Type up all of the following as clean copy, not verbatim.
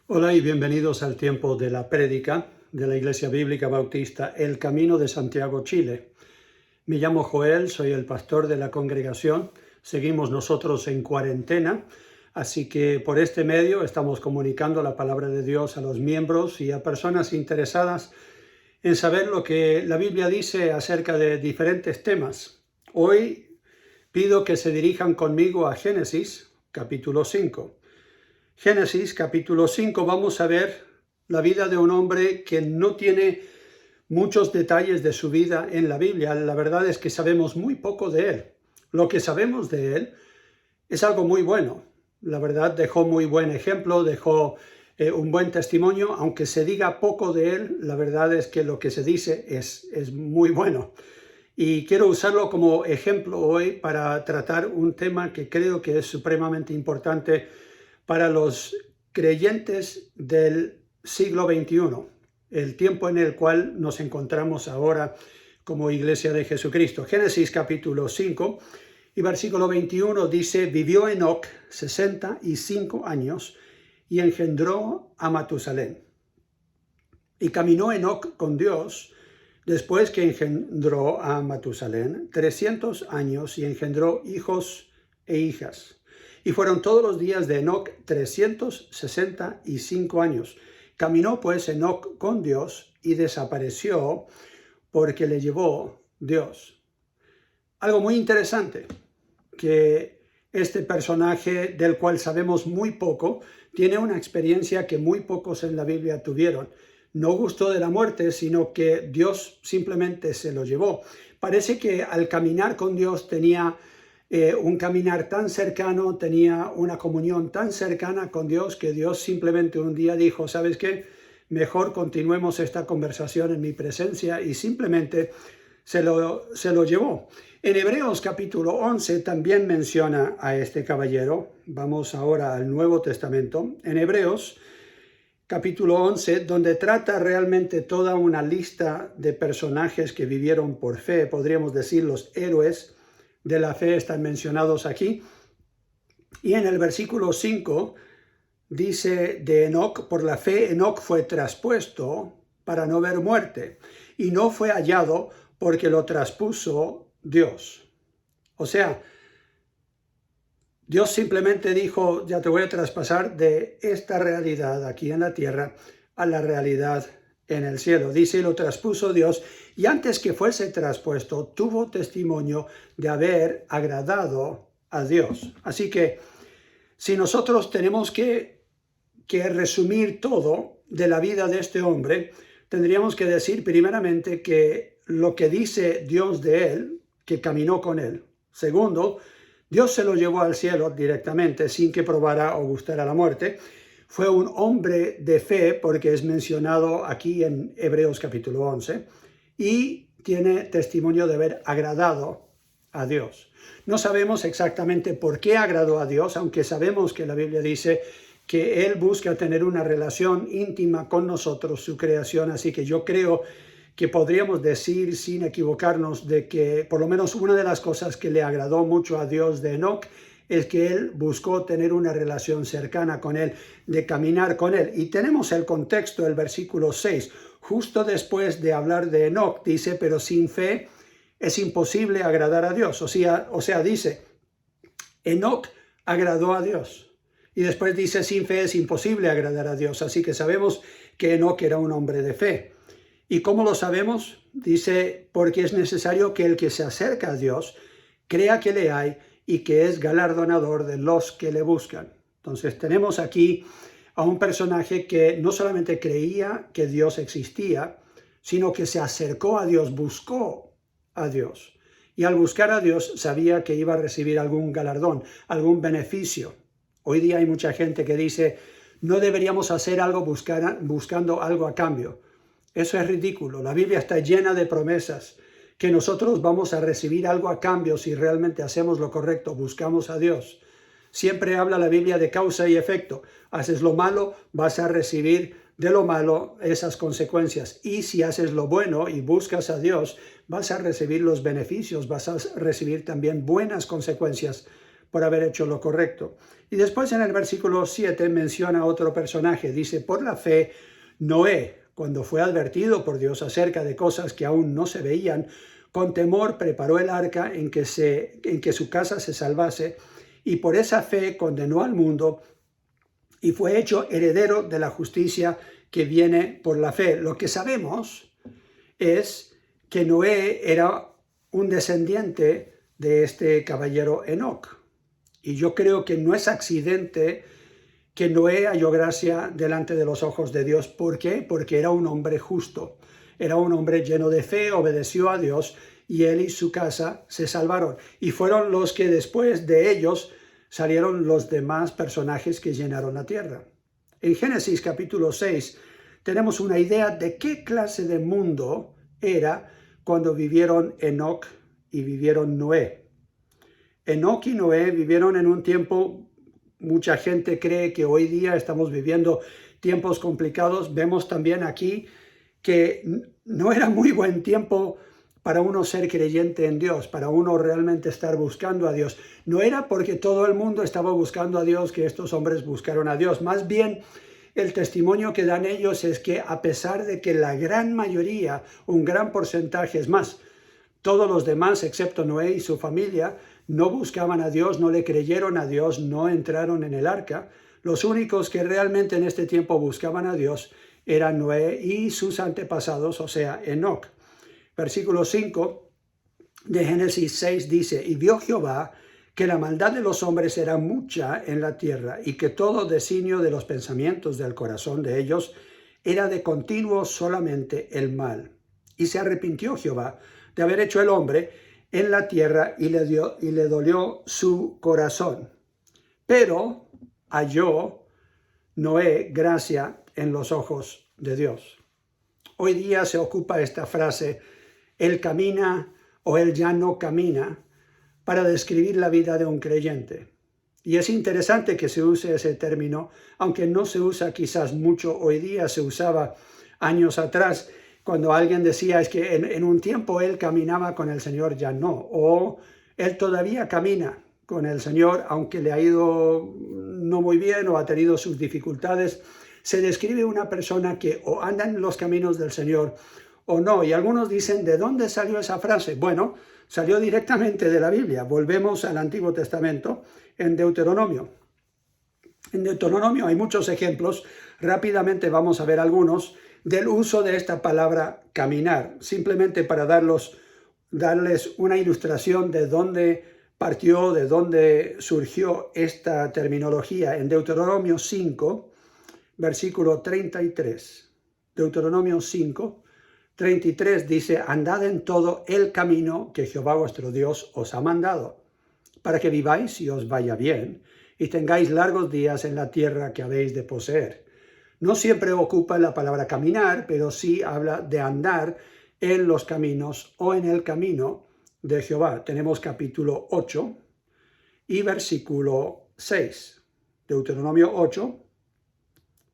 Hola y bienvenidos al tiempo de la prédica de la Iglesia Bíblica Bautista El Camino de Santiago, Chile. Me llamo Joel, soy el pastor de la congregación. Seguimos nosotros en cuarentena, así que por este medio estamos comunicando la palabra de Dios a los miembros y a personas interesadas en saber lo que la Biblia dice acerca de diferentes temas. Hoy pido que se dirijan conmigo a Génesis, capítulo 5. Génesis capítulo 5 vamos a ver la vida de un hombre que no tiene muchos detalles de su vida en la Biblia. La verdad es que sabemos muy poco de él. Lo que sabemos de él es algo muy bueno. La verdad dejó muy buen ejemplo, dejó un buen testimonio. Aunque se diga poco de él, la verdad es que lo que se dice es muy bueno. Y quiero usarlo como ejemplo hoy para tratar un tema que creo que es supremamente importante para los creyentes del siglo XXI, el tiempo en el cual nos encontramos ahora como Iglesia de Jesucristo. Génesis capítulo 5 y versículo 21 dice: vivió Enoc 65 años y engendró a Matusalén. Y caminó Enoc con Dios después que engendró a Matusalén 300 años y engendró hijos e hijas. Y fueron todos los días de Enoc 365 años. Caminó pues Enoc con Dios y desapareció porque le llevó Dios. Algo muy interesante, que este personaje del cual sabemos muy poco, tiene una experiencia que muy pocos en la Biblia tuvieron. No gustó de la muerte, sino que Dios simplemente se lo llevó. Parece que al caminar con Dios tenía un caminar tan cercano, tenía una comunión tan cercana con Dios, que Dios simplemente un día dijo: ¿sabes qué? Mejor continuemos esta conversación en mi presencia, y simplemente se lo llevó. En Hebreos capítulo 11 también menciona a este caballero. Vamos ahora al Nuevo Testamento. En Hebreos capítulo 11, donde trata realmente toda una lista de personajes que vivieron por fe, podríamos decir los héroes de la fe están mencionados aquí. Y en el versículo 5 dice de Enoc: por la fe Enoc fue traspuesto para no ver muerte, y no fue hallado porque lo traspuso Dios. O sea, Dios simplemente dijo: ya te voy a traspasar de esta realidad aquí en la tierra a la realidad en el cielo. Dice: y lo traspuso Dios, y antes que fuese traspuesto, tuvo testimonio de haber agradado a Dios. Así que si nosotros tenemos que resumir todo de la vida de este hombre, tendríamos que decir primeramente que lo que dice Dios de él, que caminó con él. Segundo, Dios se lo llevó al cielo directamente, sin que probara o gustara la muerte. Fue un hombre de fe, porque es mencionado aquí en Hebreos capítulo 11, y tiene testimonio de haber agradado a Dios. No sabemos exactamente por qué agradó a Dios, aunque sabemos que la Biblia dice que Él busca tener una relación íntima con nosotros, su creación. Así que yo creo que podríamos decir sin equivocarnos de que por lo menos una de las cosas que le agradó mucho a Dios de Enoc es que él buscó tener una relación cercana con él, de caminar con él. Y tenemos el contexto del versículo 6, justo después de hablar de Enoc, dice: pero sin fe es imposible agradar a Dios. O sea, dice, Enoc agradó a Dios. Y después dice: sin fe es imposible agradar a Dios. Así que sabemos que Enoc era un hombre de fe. ¿Y cómo lo sabemos? Dice: porque es necesario que el que se acerca a Dios crea que le hay y que es galardonador de los que le buscan. Entonces tenemos aquí a un personaje que no solamente creía que Dios existía, sino que se acercó a Dios, buscó a Dios. Y al buscar a Dios sabía que iba a recibir algún galardón, algún beneficio. Hoy día hay mucha gente que dice: no deberíamos hacer algo buscando algo a cambio. Eso es ridículo. La Biblia está llena de promesas que nosotros vamos a recibir algo a cambio si realmente hacemos lo correcto, buscamos a Dios. Siempre habla la Biblia de causa y efecto. Haces lo malo, vas a recibir de lo malo esas consecuencias. Y si haces lo bueno y buscas a Dios, vas a recibir los beneficios, vas a recibir también buenas consecuencias por haber hecho lo correcto. Y después en el versículo 7 menciona a otro personaje. Dice, por la fe, Noé, cuando fue advertido por Dios acerca de cosas que aún no se veían, con temor preparó el arca en que su casa se salvase, y por esa fe condenó al mundo y fue hecho heredero de la justicia que viene por la fe. Lo que sabemos es que Noé era un descendiente de este caballero Enoc. Y yo creo que no es accidente que Noé halló gracia delante de los ojos de Dios. ¿Por qué? Porque era un hombre justo. Era un hombre lleno de fe, obedeció a Dios y él y su casa se salvaron. Y fueron los que después de ellos salieron los demás personajes que llenaron la tierra. En Génesis capítulo 6 tenemos una idea de qué clase de mundo era cuando vivieron Enoc y vivieron Noé. Enoc y Noé vivieron en un tiempo, mucha gente cree que hoy día estamos viviendo tiempos complicados. Vemos también aquí que no era muy buen tiempo para uno ser creyente en Dios, para uno realmente estar buscando a Dios. No era porque todo el mundo estaba buscando a Dios que estos hombres buscaron a Dios. Más bien, el testimonio que dan ellos es que a pesar de que la gran mayoría, un gran porcentaje, es más, todos los demás, excepto Noé y su familia, no buscaban a Dios, no le creyeron a Dios, no entraron en el arca. Los únicos que realmente en este tiempo buscaban a Dios eran Noé y sus antepasados, o sea, Enoc. Versículo 5 de Génesis 6 dice, y vio Jehová que la maldad de los hombres era mucha en la tierra y que todo designio de los pensamientos del corazón de ellos era de continuo solamente el mal. Y se arrepintió Jehová de haber hecho el hombre en la tierra y le dolió su corazón. Pero halló Noé gracia en los ojos de Dios. Hoy día se ocupa esta frase, él camina o él ya no camina, para describir la vida de un creyente. Y es interesante que se use ese término, aunque no se usa quizás mucho hoy día, se usaba años atrás, cuando alguien decía es que en un tiempo él caminaba con el Señor, ya no, o él todavía camina con el Señor, aunque le ha ido no muy bien o ha tenido sus dificultades. Se describe una persona que o anda en los caminos del Señor o no. Y algunos dicen, ¿de dónde salió esa frase? Bueno, salió directamente de la Biblia. Volvemos al Antiguo Testamento en Deuteronomio. En Deuteronomio hay muchos ejemplos. Rápidamente vamos a ver algunos del uso de esta palabra caminar, simplemente para darles una ilustración de dónde partió, de dónde surgió esta terminología. En Deuteronomio 5, versículo 33. Deuteronomio 5, 33 dice, andad en todo el camino que Jehová vuestro Dios os ha mandado, para que viváis y os vaya bien, y tengáis largos días en la tierra que habéis de poseer. No siempre ocupa la palabra caminar, pero sí habla de andar en los caminos o en el camino de Jehová. Tenemos capítulo 8 y versículo 6. Deuteronomio 8,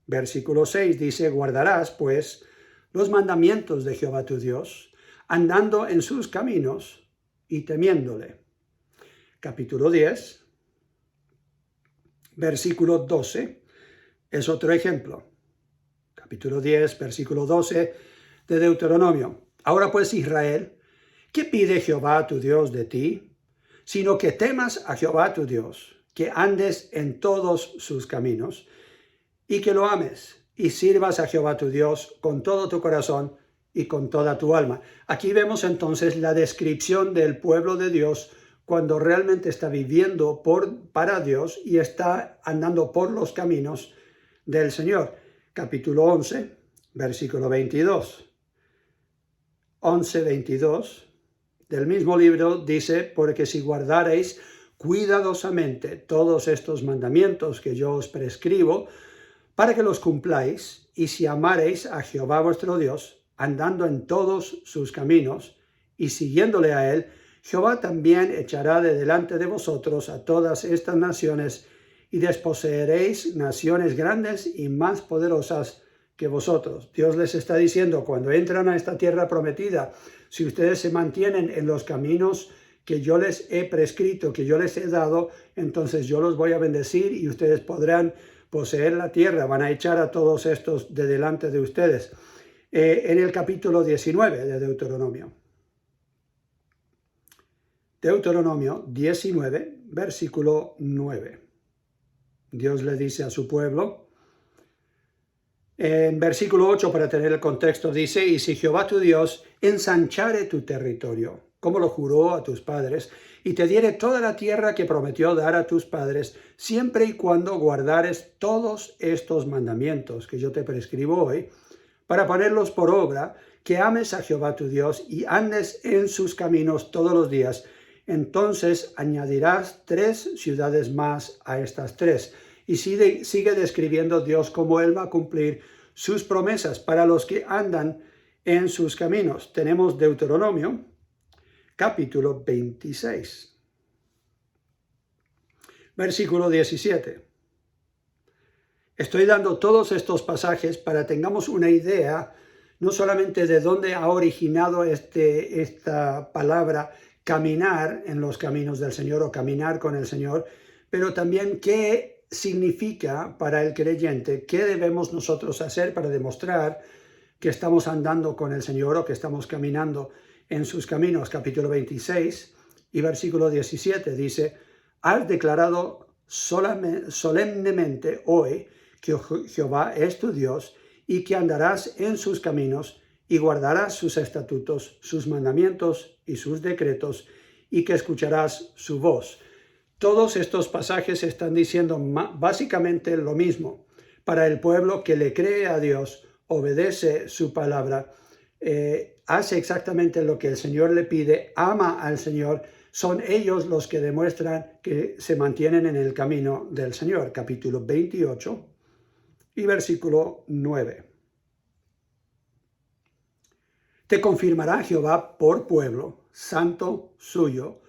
versículo 6 dice, guardarás pues los mandamientos de Jehová tu Dios, andando en sus caminos y temiéndole. Capítulo 10, versículo 12, es otro ejemplo. Capítulo 10, versículo 12 de Deuteronomio. Ahora pues, Israel, ¿qué pide Jehová tu Dios de ti? Sino que temas a Jehová tu Dios, que andes en todos sus caminos, y que lo ames, y sirvas a Jehová tu Dios con todo tu corazón y con toda tu alma. Aquí vemos entonces la descripción del pueblo de Dios cuando realmente está viviendo para Dios y está andando por los caminos del Señor. Capítulo 11, versículo 22. 11, 22 del mismo libro dice, porque si guardareis cuidadosamente todos estos mandamientos que yo os prescribo, para que los cumpláis, y si amareis a Jehová vuestro Dios, andando en todos sus caminos, y siguiéndole a él, Jehová también echará de delante de vosotros a todas estas naciones, y desposeeréis naciones grandes y más poderosas que vosotros. Dios les está diciendo, cuando entran a esta tierra prometida, si ustedes se mantienen en los caminos que yo les he prescrito, que yo les he dado, entonces yo los voy a bendecir y ustedes podrán poseer la tierra, van a echar a todos estos de delante de ustedes. En el capítulo 19 de Deuteronomio. Deuteronomio 19, versículo 9. Dios le dice a su pueblo, en versículo 8, para tener el contexto, dice, y si Jehová tu Dios ensanchare tu territorio, como lo juró a tus padres, y te diere toda la tierra que prometió dar a tus padres, siempre y cuando guardares todos estos mandamientos que yo te prescribo hoy, para ponerlos por obra, que ames a Jehová tu Dios y andes en sus caminos todos los días, entonces añadirás 3 ciudades más a estas 3. Y sigue describiendo Dios cómo Él va a cumplir sus promesas para los que andan en sus caminos. Tenemos Deuteronomio, capítulo 26, versículo 17. Estoy dando todos estos pasajes para que tengamos una idea, no solamente de dónde ha originado esta palabra, caminar en los caminos del Señor o caminar con el Señor, pero también qué significa para el creyente, qué debemos nosotros hacer para demostrar que estamos andando con el Señor o que estamos caminando en sus caminos. Capítulo 26 y versículo 17 dice, has declarado solemnemente hoy que Jehová es tu Dios y que andarás en sus caminos y guardarás sus estatutos, sus mandamientos y sus decretos y que escucharás su voz. Todos estos pasajes están diciendo básicamente lo mismo. Para el pueblo que le cree a Dios, obedece su palabra, hace exactamente lo que el Señor le pide, ama al Señor, son ellos los que demuestran que se mantienen en el camino del Señor. Capítulo 28 y versículo 9. Te confirmará Jehová por pueblo, santo suyo,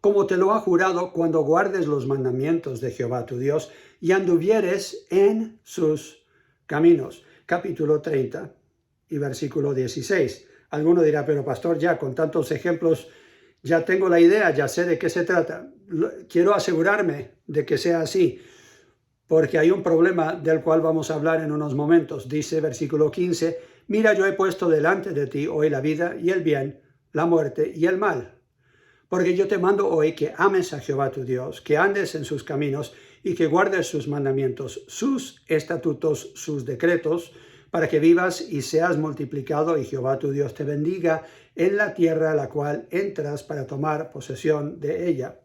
como te lo ha jurado cuando guardes los mandamientos de Jehová tu Dios y anduvieres en sus caminos. Capítulo 30 y versículo 16. Alguno dirá, pero pastor, ya con tantos ejemplos, ya tengo la idea, ya sé de qué se trata. Quiero asegurarme de que sea así, porque hay un problema del cual vamos a hablar en unos momentos. Dice versículo 15, mira, yo he puesto delante de ti hoy la vida y el bien, la muerte y el mal. Porque yo te mando hoy que ames a Jehová tu Dios, que andes en sus caminos y que guardes sus mandamientos, sus estatutos, sus decretos, para que vivas y seas multiplicado y Jehová tu Dios te bendiga en la tierra a la cual entras para tomar posesión de ella.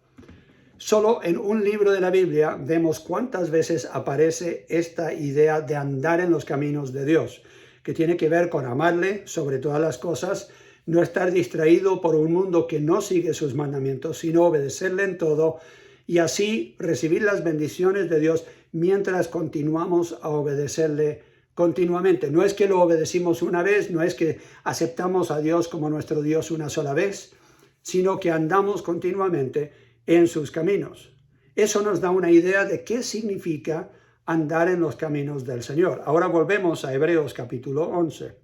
Solo en un libro de la Biblia vemos cuántas veces aparece esta idea de andar en los caminos de Dios, que tiene que ver con amarle sobre todas las cosas, no estar distraído por un mundo que no sigue sus mandamientos, sino obedecerle en todo y así recibir las bendiciones de Dios mientras continuamos a obedecerle continuamente. No es que lo obedecimos una vez, no es que aceptamos a Dios como nuestro Dios una sola vez, sino que andamos continuamente en sus caminos. Eso nos da una idea de qué significa andar en los caminos del Señor. Ahora volvemos a Hebreos capítulo 11.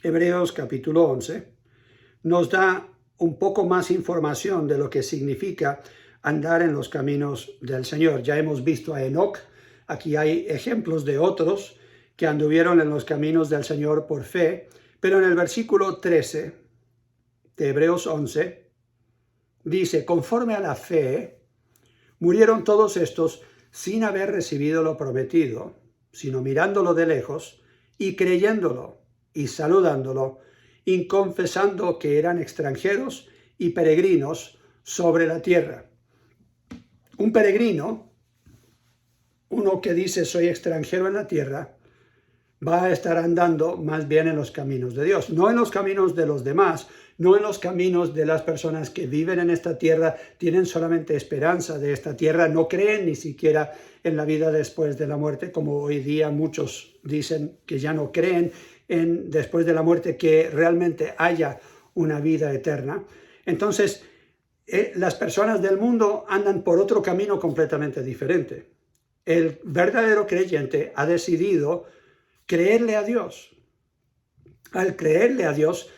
Hebreos capítulo 11 nos da un poco más información de lo que significa andar en los caminos del Señor. Ya hemos visto a Enoc, aquí hay ejemplos de otros que anduvieron en los caminos del Señor por fe, pero en el versículo 13 de Hebreos 11 dice, conforme a la fe, murieron todos estos sin haber recibido lo prometido, sino mirándolo de lejos y creyéndolo y saludándolo, y confesando que eran extranjeros y peregrinos sobre la tierra. Un peregrino, uno que dice soy extranjero en la tierra, va a estar andando más bien en los caminos de Dios, no en los caminos de los demás, no en los caminos de las personas que viven en esta tierra, tienen solamente esperanza de esta tierra, no creen ni siquiera en la vida después de la muerte, como hoy día muchos dicen que ya no creen en después de la muerte que realmente haya una vida eterna. Entonces, las personas del mundo andan por otro camino completamente diferente. El verdadero creyente ha decidido creerle a Dios. Al creerle a Dios,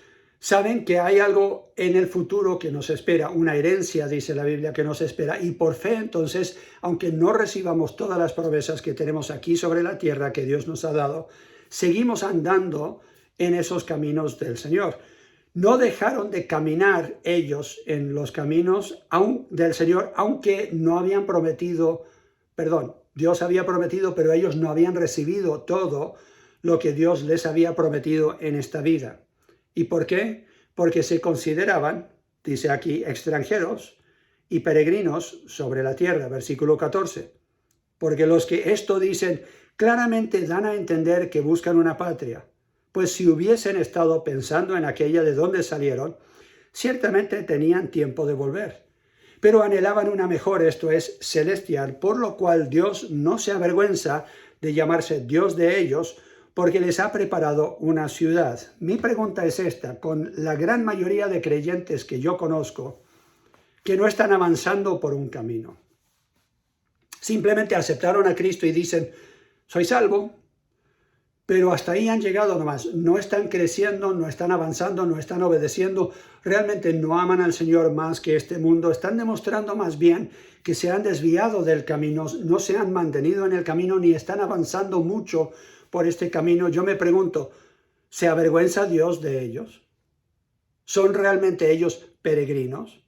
Saben que hay algo en el futuro que nos espera, una herencia, dice la Biblia, que nos espera. Y por fe, entonces, aunque no recibamos todas las promesas que tenemos aquí sobre la tierra que Dios nos ha dado, seguimos andando en esos caminos del Señor. No dejaron de caminar ellos en los caminos del Señor, aunque no habían prometido, Dios había prometido, pero ellos no habían recibido todo lo que Dios les había prometido en esta vida. ¿Y por qué? Porque se consideraban, dice aquí, extranjeros y peregrinos sobre la tierra, versículo 14. Porque los que esto dicen claramente dan a entender que buscan una patria, pues si hubiesen estado pensando en aquella de donde salieron, ciertamente tenían tiempo de volver. Pero anhelaban una mejor, esto es, celestial, por lo cual Dios no se avergüenza de llamarse Dios de ellos, porque les ha preparado una ciudad. Mi pregunta es esta: con la gran mayoría de creyentes que yo conozco, que no están avanzando por un camino, simplemente aceptaron a Cristo y dicen, soy salvo, pero hasta ahí han llegado nomás. No están creciendo, no están avanzando, no están obedeciendo. Realmente no aman al Señor más que este mundo. Están demostrando más bien que se han desviado del camino, no se han mantenido en el camino ni están avanzando mucho por este camino. Yo me pregunto, ¿se avergüenza Dios de ellos? ¿Son realmente ellos peregrinos?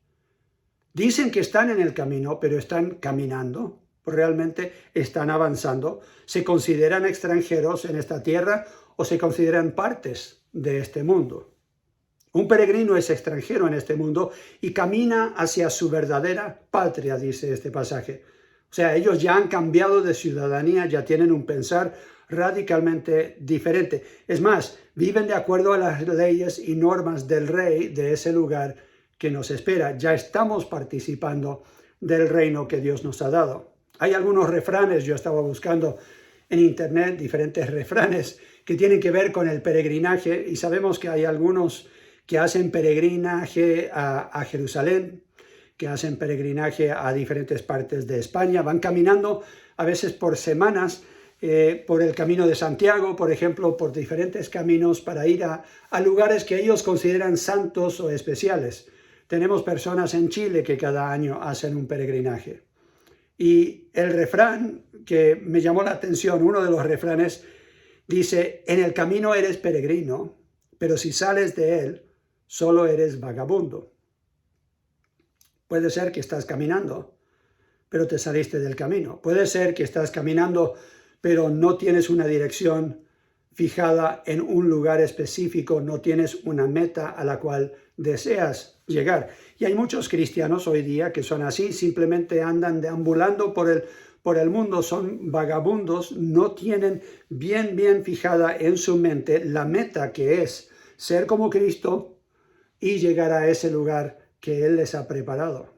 Dicen que están en el camino, pero están caminando. ¿Realmente están avanzando? ¿Se consideran extranjeros en esta tierra o se consideran partes de este mundo? Un peregrino es extranjero en este mundo y camina hacia su verdadera patria, dice este pasaje. O sea, ellos ya han cambiado de ciudadanía, ya tienen un pensar radicalmente diferente. Es más, viven de acuerdo a las leyes y normas del rey de ese lugar que nos espera. Ya estamos participando del reino que Dios nos ha dado. Hay algunos refranes, yo estaba buscando en internet diferentes refranes que tienen que ver con el peregrinaje y sabemos que hay algunos que hacen peregrinaje a Jerusalén, que hacen peregrinaje a diferentes partes de España, van caminando a veces por semanas por el camino de Santiago, por ejemplo, por diferentes caminos para ir a lugares que ellos consideran santos o especiales. Tenemos personas en Chile que cada año hacen un peregrinaje. Y el refrán que me llamó la atención, uno de los refranes, dice, en el camino eres peregrino, pero si sales de él, solo eres vagabundo. Puede ser que estás caminando, pero te saliste del camino. Puede ser que estás caminando, pero no tienes una dirección fijada en un lugar específico, no tienes una meta a la cual deseas llegar. Y hay muchos cristianos hoy día que son así, simplemente andan deambulando por el mundo, son vagabundos, no tienen bien fijada en su mente la meta que es ser como Cristo y llegar a ese lugar que Él les ha preparado.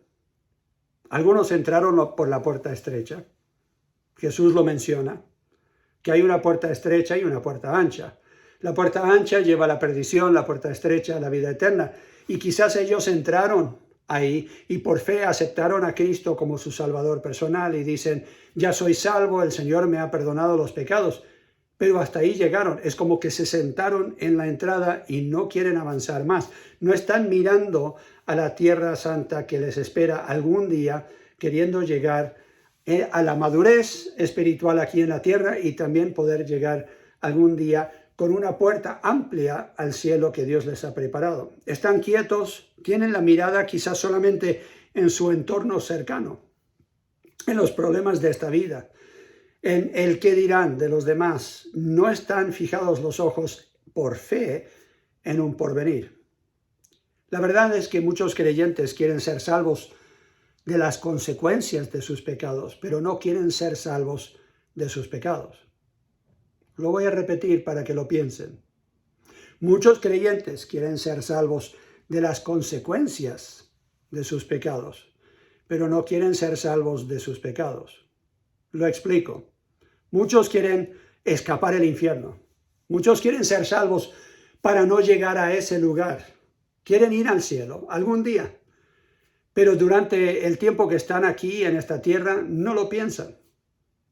Algunos entraron por la puerta estrecha. Jesús lo menciona, que hay una puerta estrecha y una puerta ancha. La puerta ancha lleva a la perdición, la puerta estrecha a la vida eterna. Y quizás ellos entraron ahí y por fe aceptaron a Cristo como su Salvador personal y dicen, ya soy salvo, el Señor me ha perdonado los pecados. Pero hasta ahí llegaron. Es como que se sentaron en la entrada y no quieren avanzar más. No están mirando a la tierra santa que les espera algún día, queriendo llegar a la madurez espiritual aquí en la tierra y también poder llegar algún día con una puerta amplia al cielo que Dios les ha preparado. Están quietos, tienen la mirada quizás solamente en su entorno cercano, en los problemas de esta vida, en el qué dirán de los demás. No están fijados los ojos por fe en un porvenir. La verdad es que muchos creyentes quieren ser salvos de las consecuencias de sus pecados, pero no quieren ser salvos de sus pecados. Lo voy a repetir para que lo piensen. Muchos creyentes quieren ser salvos de las consecuencias de sus pecados, pero no quieren ser salvos de sus pecados. Lo explico. Muchos quieren escapar del infierno. Muchos quieren ser salvos para no llegar a ese lugar. Quieren ir al cielo algún día. Pero durante el tiempo que están aquí en esta tierra no lo piensan.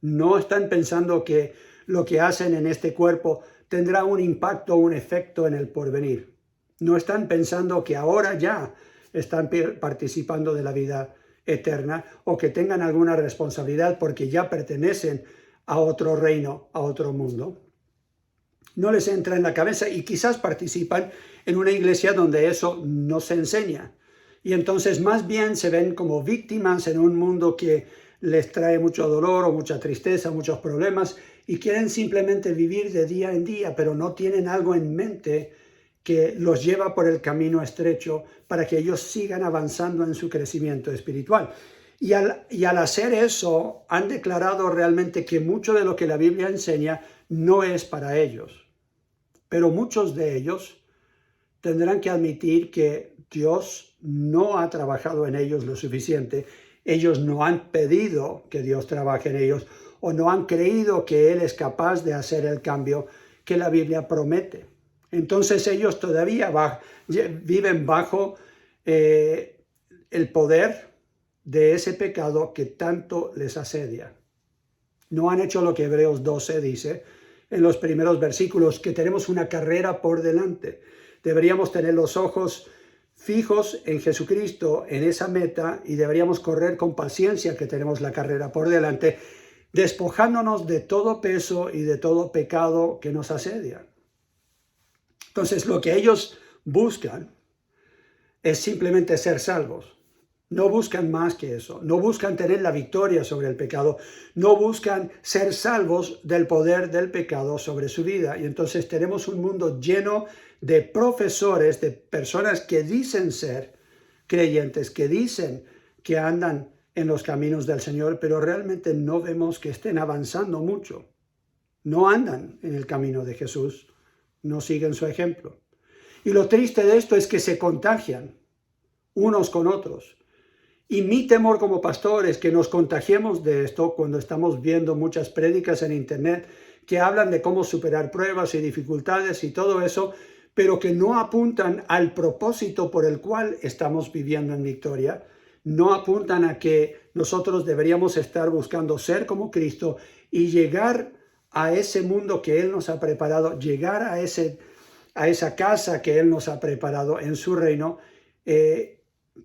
No están pensando que lo que hacen en este cuerpo tendrá un impacto, un efecto en el porvenir. No están pensando que ahora ya están participando de la vida eterna o que tengan alguna responsabilidad porque ya pertenecen a otro reino, a otro mundo. No les entra en la cabeza y quizás participan en una iglesia donde eso no se enseña. Y entonces más bien se ven como víctimas en un mundo que les trae mucho dolor o mucha tristeza, muchos problemas y quieren simplemente vivir de día en día, pero no tienen algo en mente que los lleva por el camino estrecho para que ellos sigan avanzando en su crecimiento espiritual. Y al hacer eso, han declarado realmente que mucho de lo que la Biblia enseña no es para ellos. Pero muchos de ellos tendrán que admitir que Dios no ha trabajado en ellos lo suficiente. Ellos no han pedido que Dios trabaje en ellos o no han creído que Él es capaz de hacer el cambio que la Biblia promete. Entonces ellos todavía viven bajo el poder de ese pecado que tanto les asedia. No han hecho lo que Hebreos 12 dice en los primeros versículos, que tenemos una carrera por delante. Deberíamos tener los ojos fijos en Jesucristo, en esa meta, y deberíamos correr con paciencia que tenemos la carrera por delante, despojándonos de todo peso y de todo pecado que nos asedia. Entonces, lo que ellos buscan es simplemente ser salvos. No buscan más que eso, no buscan tener la victoria sobre el pecado, no buscan ser salvos del poder del pecado sobre su vida. Y entonces tenemos un mundo lleno de profesores, de personas que dicen ser creyentes, que dicen que andan en los caminos del Señor, pero realmente no vemos que estén avanzando mucho. No andan en el camino de Jesús, no siguen su ejemplo. Y lo triste de esto es que se contagian unos con otros. Y mi temor como pastor es que nos contagiemos de esto cuando estamos viendo muchas prédicas en internet que hablan de cómo superar pruebas y dificultades y todo eso, pero que no apuntan al propósito por el cual estamos viviendo en victoria, no apuntan a que nosotros deberíamos estar buscando ser como Cristo y llegar a ese mundo que Él nos ha preparado, llegar a esa casa que Él nos ha preparado en su reino,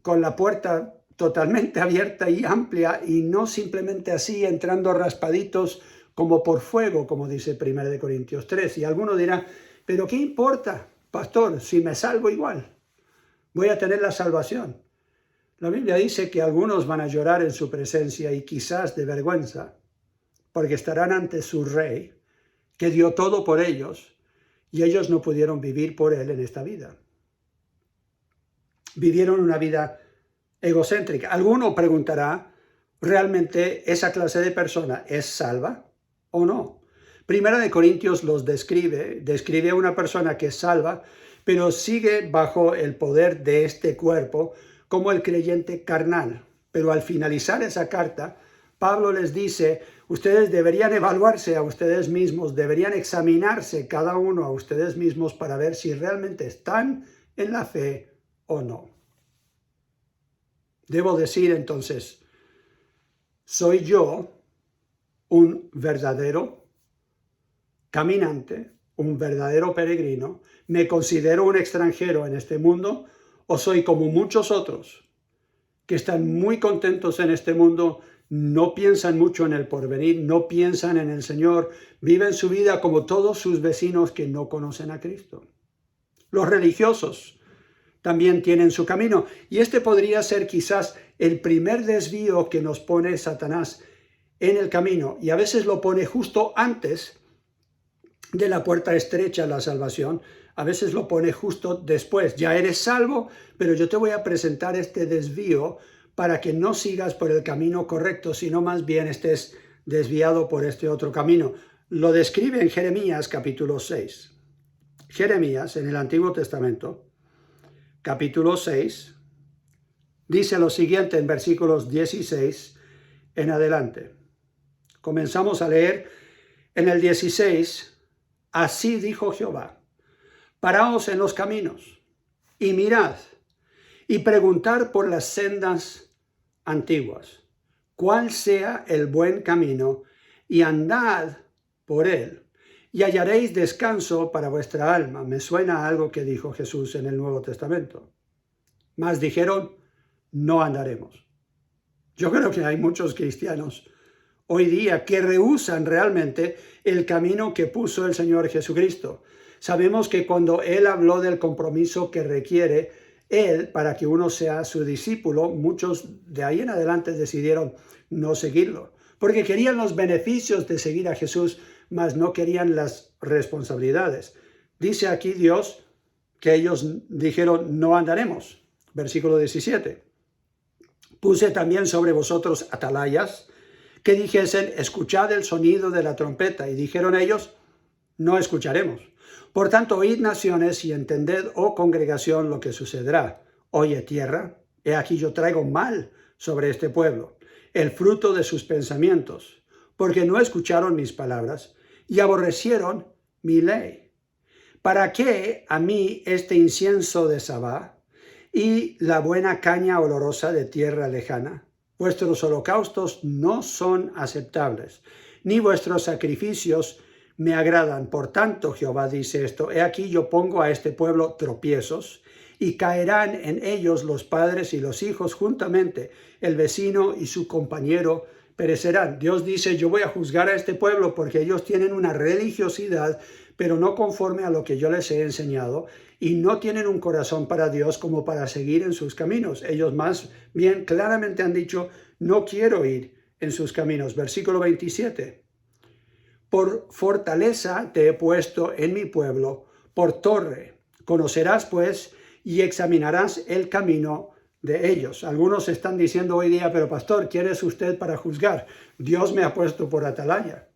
con la puerta totalmente abierta y amplia y no simplemente así entrando raspaditos como por fuego, como dice 1 Corintios 3. Y alguno dirá, pero ¿qué importa, pastor, si me salvo igual? Voy a tener la salvación. La Biblia dice que algunos van a llorar en su presencia y quizás de vergüenza, porque estarán ante su rey, que dio todo por ellos, y ellos no pudieron vivir por él en esta vida. Vivieron una vida egocéntrica. Alguno preguntará, ¿realmente esa clase de persona es salva o no? Primera de Corintios los describe a una persona que es salva, pero sigue bajo el poder de este cuerpo como el creyente carnal. Pero al finalizar esa carta, Pablo les dice, ustedes deberían evaluarse a ustedes mismos, deberían examinarse cada uno a ustedes mismos para ver si realmente están en la fe o no. Debo decir entonces, ¿soy yo un verdadero caminante, un verdadero peregrino? ¿Me considero un extranjero en este mundo? ¿O soy como muchos otros que están muy contentos en este mundo, no piensan mucho en el porvenir, no piensan en el Señor, viven su vida como todos sus vecinos que no conocen a Cristo? Los religiosos también tienen su camino. Y este podría ser quizás el primer desvío que nos pone Satanás en el camino. Y a veces lo pone justo antes de la puerta estrecha a la salvación. A veces lo pone justo después. Ya eres salvo, pero yo te voy a presentar este desvío para que no sigas por el camino correcto, sino más bien estés desviado por este otro camino. Lo describe en Jeremías capítulo 6. Jeremías, en el Antiguo Testamento, capítulo 6, dice lo siguiente en versículos 16 en adelante. Comenzamos a leer en el 16. Así dijo Jehová, paraos en los caminos y mirad y preguntar por las sendas antiguas, cuál sea el buen camino, y andad por él y hallaréis descanso para vuestra alma. Me suena a algo que dijo Jesús en el Nuevo Testamento. Mas dijeron, no andaremos. Yo creo que hay muchos cristianos hoy día que rehúsan realmente el camino que puso el Señor Jesucristo. Sabemos que cuando Él habló del compromiso que requiere Él para que uno sea su discípulo, muchos de ahí en adelante decidieron no seguirlo, porque querían los beneficios de seguir a Jesús, mas no querían las responsabilidades. Dice aquí Dios que ellos dijeron, no andaremos. Versículo 17. Puse también sobre vosotros atalayas, que dijesen, escuchad el sonido de la trompeta. Y dijeron ellos, no escucharemos. Por tanto, oíd naciones y entended, oh congregación, lo que sucederá. Oye tierra, he aquí yo traigo mal sobre este pueblo, el fruto de sus pensamientos, porque no escucharon mis palabras y aborrecieron mi ley. ¿Para qué a mí este incienso de Sabá y la buena caña olorosa de tierra lejana? Vuestros holocaustos no son aceptables, ni vuestros sacrificios me agradan. Por tanto, Jehová dice esto, he aquí yo pongo a este pueblo tropiezos, y caerán en ellos los padres y los hijos juntamente, el vecino y su compañero perecerán. Dios dice, yo voy a juzgar a este pueblo porque ellos tienen una religiosidad, pero no conforme a lo que yo les he enseñado, y no tienen un corazón para Dios como para seguir en sus caminos. Ellos más bien claramente han dicho, no quiero ir en sus caminos. Versículo 27. Por fortaleza te he puesto en mi pueblo, por torre. Conocerás pues y examinarás el camino de ellos. Algunos están diciendo hoy día, pero pastor, ¿quién es usted para juzgar? Dios me ha puesto por atalaya.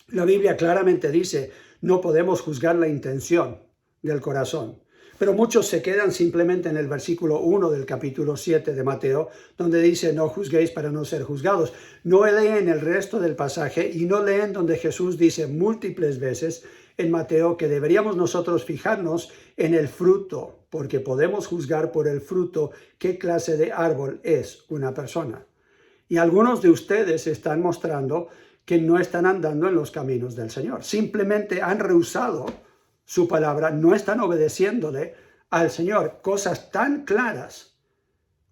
La Biblia claramente dice, no podemos juzgar la intención del corazón. Pero muchos se quedan simplemente en el versículo 1 del capítulo 7 de Mateo, donde dice, no juzguéis para no ser juzgados. No leen el resto del pasaje y no leen donde Jesús dice múltiples veces en Mateo que deberíamos nosotros fijarnos en el fruto, porque podemos juzgar por el fruto qué clase de árbol es una persona. Y algunos de ustedes están mostrando que no están andando en los caminos del Señor. Simplemente han rehusado su palabra, no están obedeciéndole al Señor. Cosas tan claras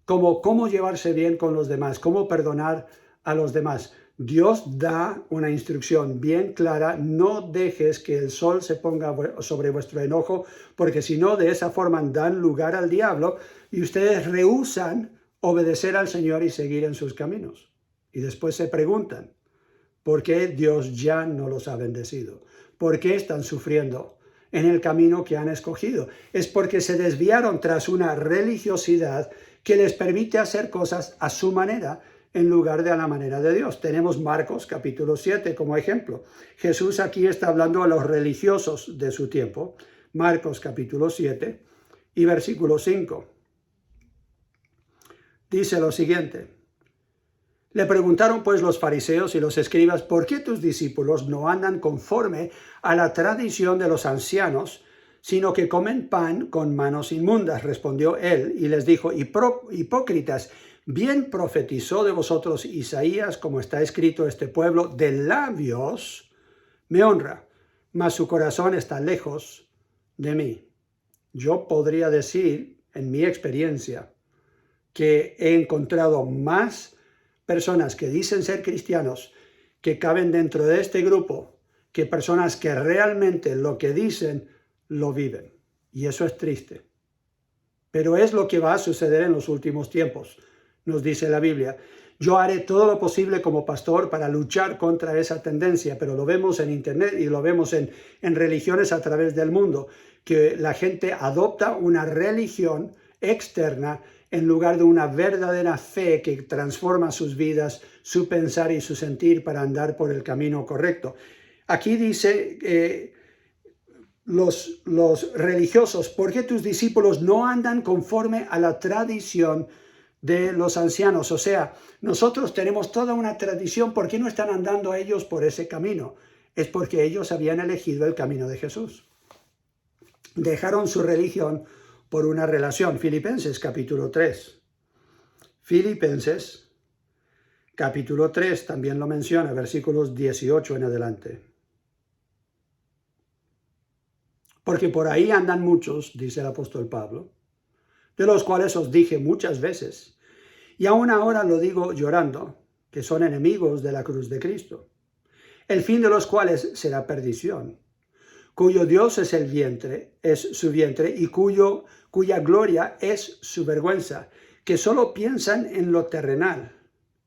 como cómo llevarse bien con los demás, cómo perdonar a los demás. Dios da una instrucción bien clara, no dejes que el sol se ponga sobre vuestro enojo, porque si no, de esa forma dan lugar al diablo y ustedes rehúsan obedecer al Señor y seguir en sus caminos. Y después se preguntan, ¿por qué Dios ya no los ha bendecido? ¿Por qué están sufriendo en el camino que han escogido? Es porque se desviaron tras una religiosidad que les permite hacer cosas a su manera en lugar de a la manera de Dios. Tenemos Marcos capítulo 7 como ejemplo. Jesús aquí está hablando a los religiosos de su tiempo. Marcos capítulo 7 y versículo 5. Dice lo siguiente. Le preguntaron pues los fariseos y los escribas, ¿por qué tus discípulos no andan conforme a la tradición de los ancianos, sino que comen pan con manos inmundas? Respondió él y les dijo, hipócritas, bien profetizó de vosotros Isaías, como está escrito, este pueblo de labios me honra, mas su corazón está lejos de mí. Yo podría decir, en mi experiencia, que he encontrado más personas que dicen ser cristianos que caben dentro de este grupo que personas que realmente lo que dicen lo viven. Y eso es triste. Pero es lo que va a suceder en los últimos tiempos, nos dice la Biblia. Yo haré todo lo posible como pastor para luchar contra esa tendencia, pero lo vemos en internet y lo vemos en religiones a través del mundo, que la gente adopta una religión externa en lugar de una verdadera fe que transforma sus vidas, su pensar y su sentir para andar por el camino correcto. Aquí dice los religiosos, ¿por qué tus discípulos no andan conforme a la tradición de los ancianos? O sea, nosotros tenemos toda una tradición, ¿por qué no están andando ellos por ese camino? Es porque ellos habían elegido el camino de Jesús. Dejaron su religión por una relación. Filipenses capítulo 3. Filipenses capítulo 3 también lo menciona, versículos 18 en adelante. Porque por ahí andan muchos, dice el apóstol Pablo, de los cuales os dije muchas veces, y aún ahora lo digo llorando, que son enemigos de la cruz de Cristo, el fin de los cuales será perdición, cuyo Dios es el vientre, es su vientre, y cuya gloria es su vergüenza, que solo piensan en lo terrenal.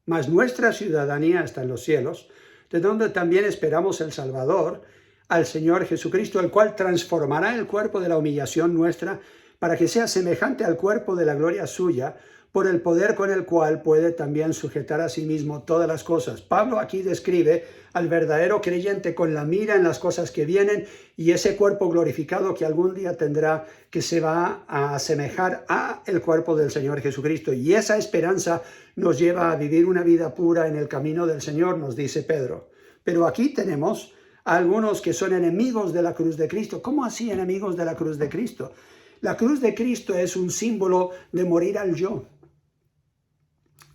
Mas nuestra ciudadanía está en los cielos, de donde también esperamos el Salvador, al Señor Jesucristo, el cual transformará el cuerpo de la humillación nuestra para que sea semejante al cuerpo de la gloria suya, por el poder con el cual puede también sujetar a sí mismo todas las cosas. Pablo aquí describe al verdadero creyente con la mira en las cosas que vienen y ese cuerpo glorificado que algún día tendrá, que se va a asemejar a el cuerpo del Señor Jesucristo. Y esa esperanza nos lleva a vivir una vida pura en el camino del Señor, nos dice Pedro. Pero aquí tenemos a algunos que son enemigos de la cruz de Cristo. ¿Cómo así enemigos de la cruz de Cristo? La cruz de Cristo es un símbolo de morir al yo,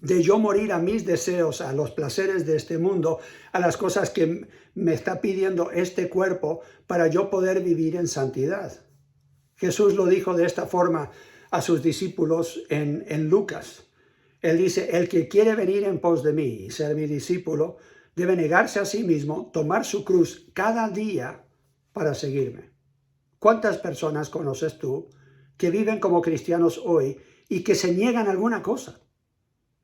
de yo morir a mis deseos, a los placeres de este mundo, a las cosas que me está pidiendo este cuerpo para yo poder vivir en santidad. Jesús lo dijo de esta forma a sus discípulos en Lucas. Él dice, el que quiere venir en pos de mí y ser mi discípulo, debe negarse a sí mismo, tomar su cruz cada día para seguirme. ¿Cuántas personas conoces tú que viven como cristianos hoy y que se niegan a alguna cosa?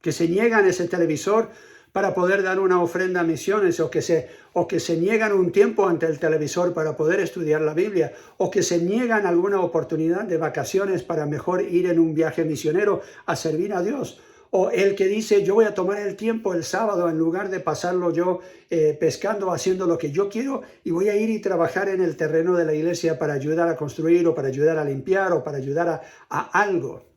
Que se niegan ese televisor para poder dar una ofrenda a misiones, o que se niegan un tiempo ante el televisor para poder estudiar la Biblia, o que se niegan alguna oportunidad de vacaciones para mejor ir en un viaje misionero a servir a Dios. O el que dice, yo voy a tomar el tiempo el sábado en lugar de pasarlo yo pescando, haciendo lo que yo quiero, y voy a ir y trabajar en el terreno de la iglesia para ayudar a construir, o para ayudar a limpiar, o para ayudar a algo.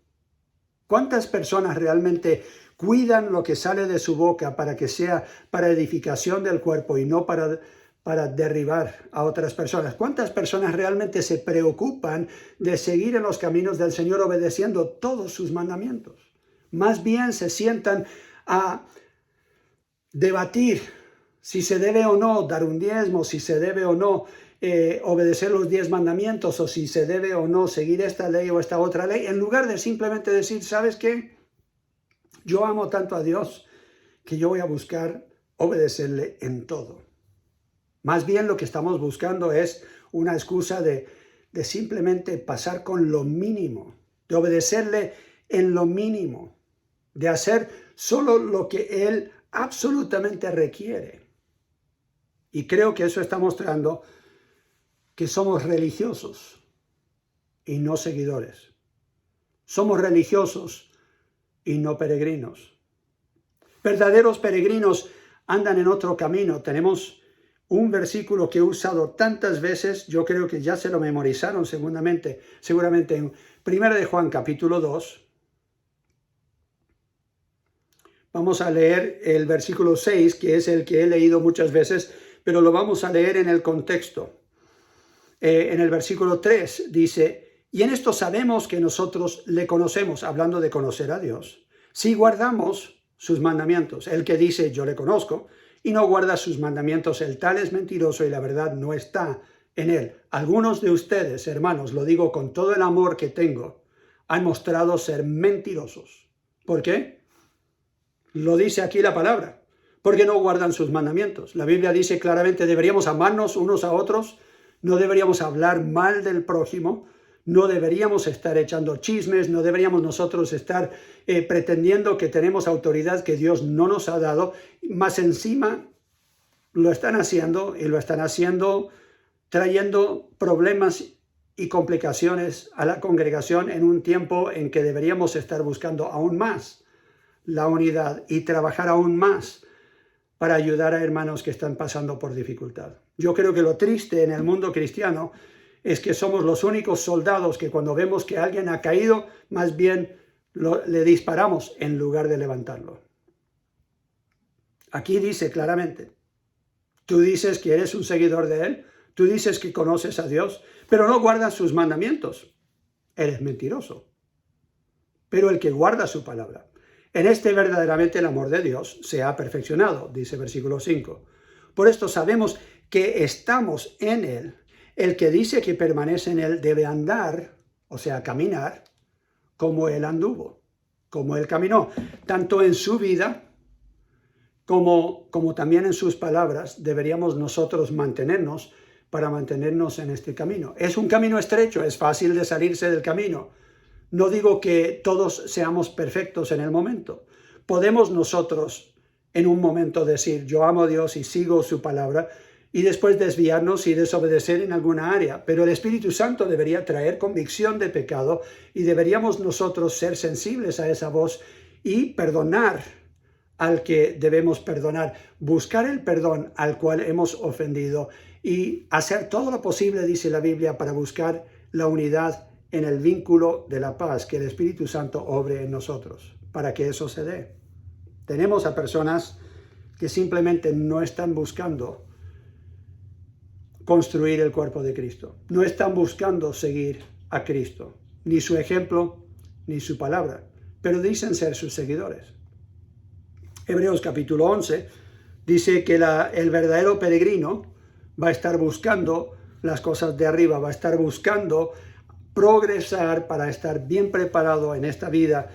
¿Cuántas personas realmente cuidan lo que sale de su boca para que sea para edificación del cuerpo y no para derribar a otras personas? ¿Cuántas personas realmente se preocupan de seguir en los caminos del Señor obedeciendo todos sus mandamientos? Más bien se sientan a debatir si se debe o no dar un diezmo, si se debe o no obedecer los 10 mandamientos, o si se debe o no seguir esta ley o esta otra ley, en lugar de simplemente decir, ¿sabes qué? Yo amo tanto a Dios que yo voy a buscar obedecerle en todo. Más bien lo que estamos buscando es una excusa de simplemente pasar con lo mínimo, de obedecerle en lo mínimo, de hacer solo lo que Él absolutamente requiere. Y creo que eso está mostrando que somos religiosos y no seguidores. Somos religiosos y no peregrinos. Verdaderos peregrinos andan en otro camino. Tenemos un versículo que he usado tantas veces, yo creo que ya se lo memorizaron seguramente en 1 de Juan capítulo 2. Vamos a leer el versículo 6, que es el que he leído muchas veces, pero lo vamos a leer en el contexto. En el versículo 3 dice, y en esto sabemos que nosotros le conocemos, hablando de conocer a Dios, si guardamos sus mandamientos. El que dice, yo le conozco, y no guarda sus mandamientos, el tal es mentiroso y la verdad no está en él. Algunos de ustedes, hermanos, lo digo con todo el amor que tengo, han mostrado ser mentirosos. ¿Por qué? Lo dice aquí la palabra, porque no guardan sus mandamientos. La Biblia dice claramente, deberíamos amarnos unos a otros, no deberíamos hablar mal del prójimo, no deberíamos estar echando chismes, no deberíamos nosotros estar pretendiendo que tenemos autoridad que Dios no nos ha dado, más encima lo están haciendo, y lo están haciendo trayendo problemas y complicaciones a la congregación en un tiempo en que deberíamos estar buscando aún más la unidad y trabajar aún más para ayudar a hermanos que están pasando por dificultad. Yo creo que lo triste en el mundo cristiano es que somos los únicos soldados que cuando vemos que alguien ha caído, más bien le disparamos en lugar de levantarlo. Aquí dice claramente, tú dices que eres un seguidor de Él, tú dices que conoces a Dios, pero no guardas sus mandamientos. Eres mentiroso. Pero el que guarda su palabra, en este verdaderamente el amor de Dios se ha perfeccionado, dice versículo 5. Por esto sabemos que estamos en Él. El que dice que permanece en él debe andar, o sea, caminar, como él anduvo, como él caminó, tanto en su vida como también en sus palabras. Deberíamos nosotros mantenernos para mantenernos en este camino. Es un camino estrecho, es fácil de salirse del camino. No digo que todos seamos perfectos en el momento. Podemos nosotros en un momento decir, yo amo a Dios y sigo su palabra, y después desviarnos y desobedecer en alguna área. Pero el Espíritu Santo debería traer convicción de pecado y deberíamos nosotros ser sensibles a esa voz y perdonar al que debemos perdonar, buscar el perdón al cual hemos ofendido y hacer todo lo posible, dice la Biblia, para buscar la unidad en el vínculo de la paz, que el Espíritu Santo obre en nosotros, para que eso se dé. Tenemos a personas que simplemente no están buscando construir el cuerpo de Cristo. No están buscando seguir a Cristo, ni su ejemplo, ni su palabra, pero dicen ser sus seguidores. Hebreos capítulo 11 dice que el verdadero peregrino va a estar buscando las cosas de arriba, va a estar buscando progresar para estar bien preparado en esta vida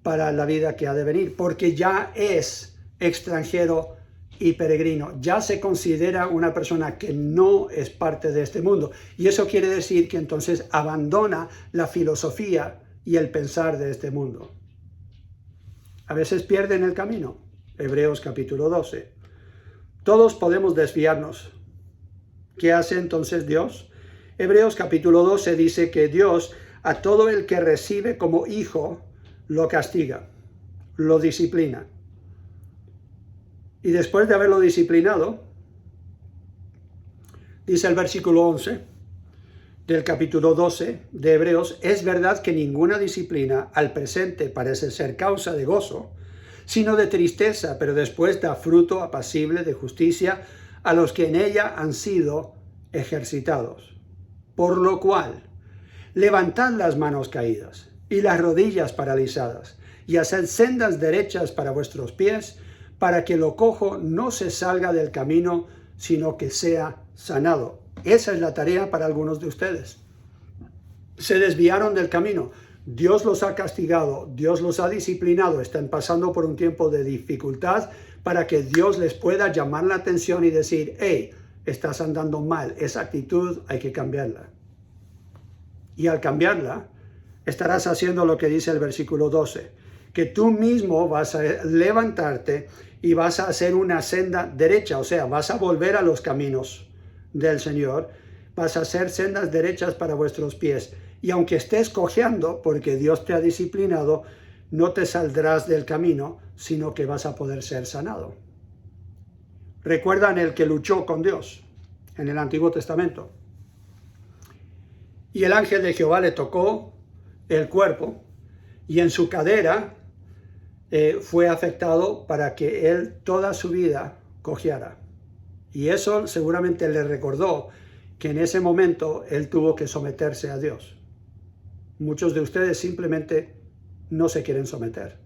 para la vida que ha de venir, porque ya es extranjero y peregrino, ya se considera una persona que no es parte de este mundo, y eso quiere decir que entonces abandona la filosofía y el pensar de este mundo. A veces pierden el camino. Hebreos capítulo 12. Todos podemos desviarnos. ¿Qué hace entonces Dios? Hebreos capítulo 12 dice que Dios a todo el que recibe como hijo lo castiga, lo disciplina. Y después de haberlo disciplinado, dice el versículo 11 del capítulo 12 de Hebreos, es verdad que ninguna disciplina al presente parece ser causa de gozo, sino de tristeza, pero después da fruto apacible de justicia a los que en ella han sido ejercitados. Por lo cual, levantad las manos caídas y las rodillas paralizadas, y haced sendas derechas para vuestros pies, para que lo cojo no se salga del camino, sino que sea sanado. Esa es la tarea para algunos de ustedes. Se desviaron del camino. Dios los ha castigado, Dios los ha disciplinado, están pasando por un tiempo de dificultad para que Dios les pueda llamar la atención y decir, hey, estás andando mal, esa actitud hay que cambiarla. Y al cambiarla, estarás haciendo lo que dice el versículo 12, que tú mismo vas a levantarte y vas a hacer una senda derecha, o sea, vas a volver a los caminos del Señor, vas a hacer sendas derechas para vuestros pies. Y aunque estés cojeando, porque Dios te ha disciplinado, no te saldrás del camino, sino que vas a poder ser sanado. ¿Recuerdan el que luchó con Dios en el Antiguo Testamento? Y el ángel de Jehová le tocó el cuerpo y en su cadera fue afectado para que él toda su vida cojeara. Y eso seguramente le recordó que en ese momento él tuvo que someterse a Dios. Muchos de ustedes simplemente no se quieren someter.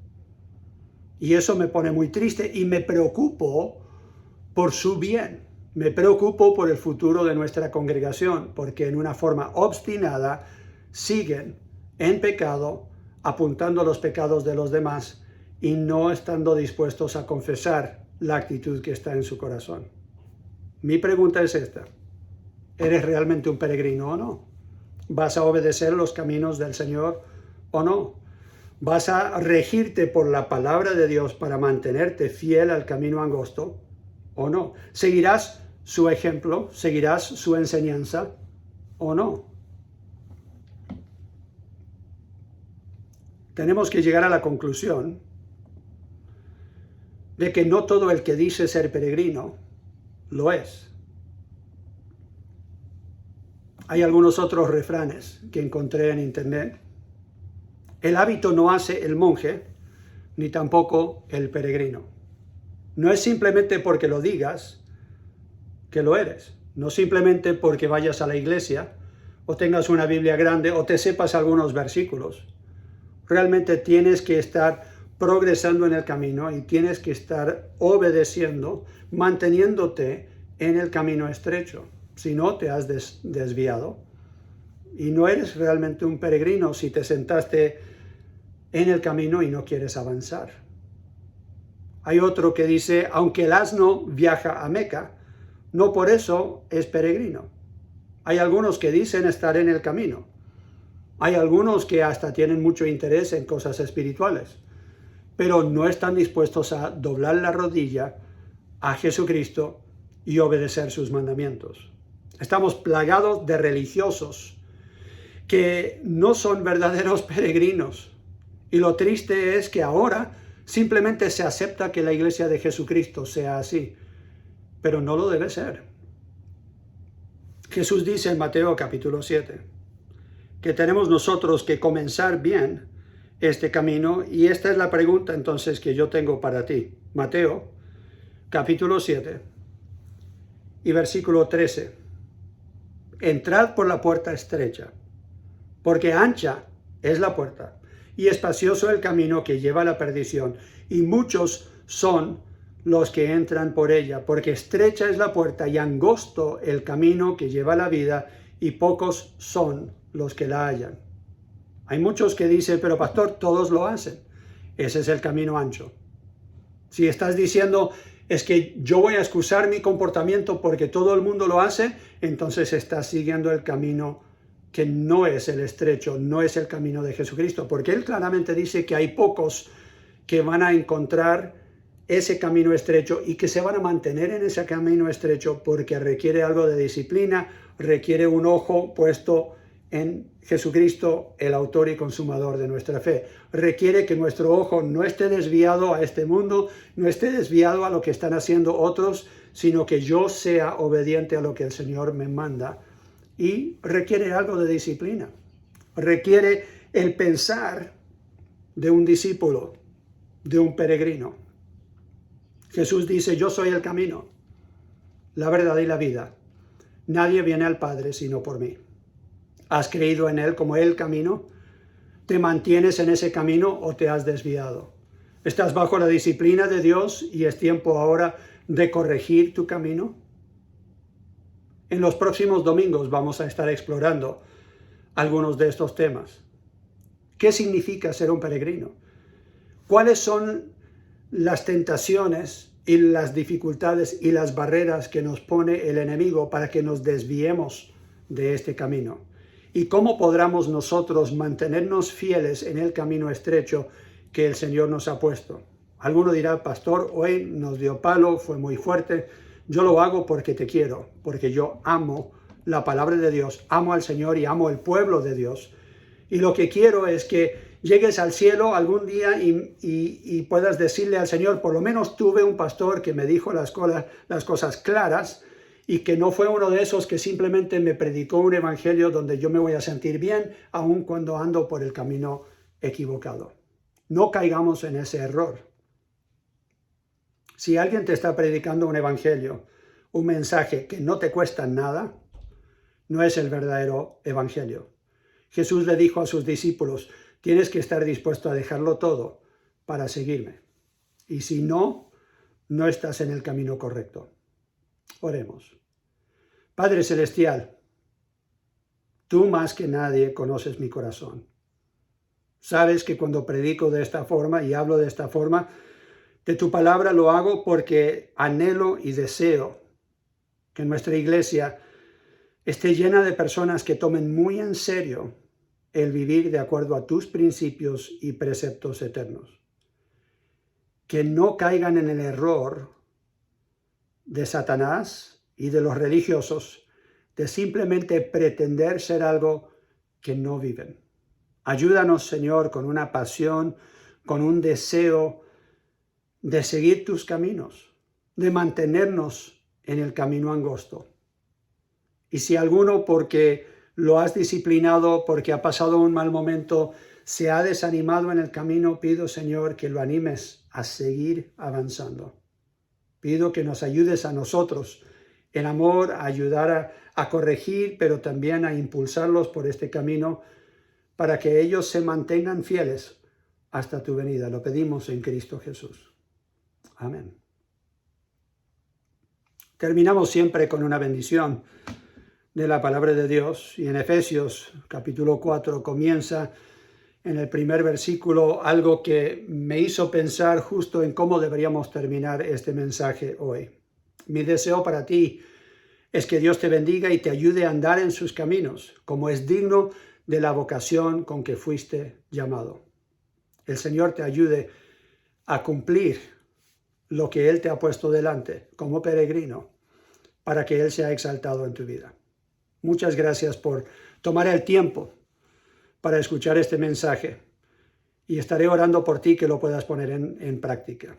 Y eso me pone muy triste y me preocupo por su bien. Me preocupo por el futuro de nuestra congregación, porque en una forma obstinada siguen en pecado, apuntando a los pecados de los demás y no estando dispuestos a confesar la actitud que está en su corazón. Mi pregunta es esta: ¿eres realmente un peregrino o no? ¿Vas a obedecer los caminos del Señor o no? ¿Vas a regirte por la palabra de Dios para mantenerte fiel al camino angosto o no? ¿Seguirás su ejemplo? ¿Seguirás su enseñanza o no? Tenemos que llegar a la conclusión de que no todo el que dice ser peregrino lo es. Hay algunos otros refranes que encontré en internet. El hábito no hace el monje, ni tampoco el peregrino. No es simplemente porque lo digas que lo eres. No simplemente porque vayas a la iglesia o tengas una Biblia grande o te sepas algunos versículos. Realmente tienes que estar progresando en el camino y tienes que estar obedeciendo, manteniéndote en el camino estrecho. si no te has desviado. Y no eres realmente un peregrino si te sentaste en el camino y no quieres avanzar. Hay otro que dice, aunque el asno viaja a Meca, no por eso es peregrino. Hay algunos que dicen estar en el camino. Hay algunos que hasta tienen mucho interés en cosas espirituales, pero no están dispuestos a doblar la rodilla a Jesucristo y obedecer sus mandamientos. Estamos plagados de religiosos que no son verdaderos peregrinos. Y lo triste es que ahora simplemente se acepta que la iglesia de Jesucristo sea así, pero no lo debe ser. Jesús dice en Mateo capítulo 7 que tenemos nosotros que comenzar bien este camino, y esta es la pregunta entonces que yo tengo para ti. Mateo capítulo 7 y versículo 13. Entrad por la puerta estrecha, porque ancha es la puerta y espacioso el camino que lleva a la perdición, y muchos son los que entran por ella, porque estrecha es la puerta y angosto el camino que lleva a la vida, y pocos son los que la hallan. Hay muchos que dicen, pero pastor, todos lo hacen. Ese es el camino ancho. Si estás diciendo, es que yo voy a excusar mi comportamiento porque todo el mundo lo hace, entonces estás siguiendo el camino que no es el estrecho, no es el camino de Jesucristo, porque Él claramente dice que hay pocos que van a encontrar ese camino estrecho y que se van a mantener en ese camino estrecho, porque requiere algo de disciplina, requiere un ojo puesto en Jesucristo, el autor y consumador de nuestra fe. Requiere que nuestro ojo no esté desviado a este mundo, no esté desviado a lo que están haciendo otros, sino que yo sea obediente a lo que el Señor me manda. Y requiere algo de disciplina. Requiere el pensar de un discípulo, de un peregrino. Jesús dice, yo soy el camino, la verdad y la vida. Nadie viene al Padre sino por mí. ¿Has creído en Él como el camino? ¿Te mantienes en ese camino o te has desviado? ¿Estás bajo la disciplina de Dios y es tiempo ahora de corregir tu camino? En los próximos domingos vamos a estar explorando algunos de estos temas. ¿Qué significa ser un peregrino? ¿Cuáles son las tentaciones y las dificultades y las barreras que nos pone el enemigo para que nos desviemos de este camino? ¿Y cómo podremos nosotros mantenernos fieles en el camino estrecho que el Señor nos ha puesto? Alguno dirá, pastor, hoy nos dio palo, fue muy fuerte. Yo lo hago porque te quiero, porque yo amo la palabra de Dios, amo al Señor y amo el pueblo de Dios. Y lo que quiero es que llegues al cielo algún día y puedas decirle al Señor, por lo menos tuve un pastor que me dijo las cosas claras, y que no fue uno de esos que simplemente me predicó un evangelio donde yo me voy a sentir bien, aun cuando ando por el camino equivocado. No caigamos en ese error. Si alguien te está predicando un evangelio, un mensaje que no te cuesta nada, no es el verdadero evangelio. Jesús le dijo a sus discípulos, tienes que estar dispuesto a dejarlo todo para seguirme. Y si no, no estás en el camino correcto. Oremos. Padre Celestial, tú más que nadie conoces mi corazón. Sabes que cuando predico de esta forma y hablo de esta forma, de tu palabra lo hago porque anhelo y deseo que nuestra iglesia esté llena de personas que tomen muy en serio el vivir de acuerdo a tus principios y preceptos eternos. Que no caigan en el error de Satanás y de los religiosos de simplemente pretender ser algo que no viven. Ayúdanos, Señor, con una pasión, con un deseo de seguir tus caminos, de mantenernos en el camino angosto. Y si alguno, porque lo has disciplinado, porque ha pasado un mal momento, se ha desanimado en el camino, pido, Señor, que lo animes a seguir avanzando. Pido que nos ayudes a nosotros en amor, a ayudar a corregir, pero también a impulsarlos por este camino para que ellos se mantengan fieles hasta tu venida. Lo pedimos en Cristo Jesús. Amén. Terminamos siempre con una bendición. de la palabra de Dios. Y en Efesios capítulo 4 comienza en el primer versículo algo que me hizo pensar justo en cómo deberíamos terminar este mensaje hoy. Mi deseo para ti es que Dios te bendiga y te ayude a andar en sus caminos, como es digno de la vocación con que fuiste llamado. El Señor te ayude a cumplir lo que Él te ha puesto delante como peregrino, para que Él sea exaltado en tu vida. Muchas gracias por tomar el tiempo para escuchar este mensaje y estaré orando por ti que lo puedas poner en práctica.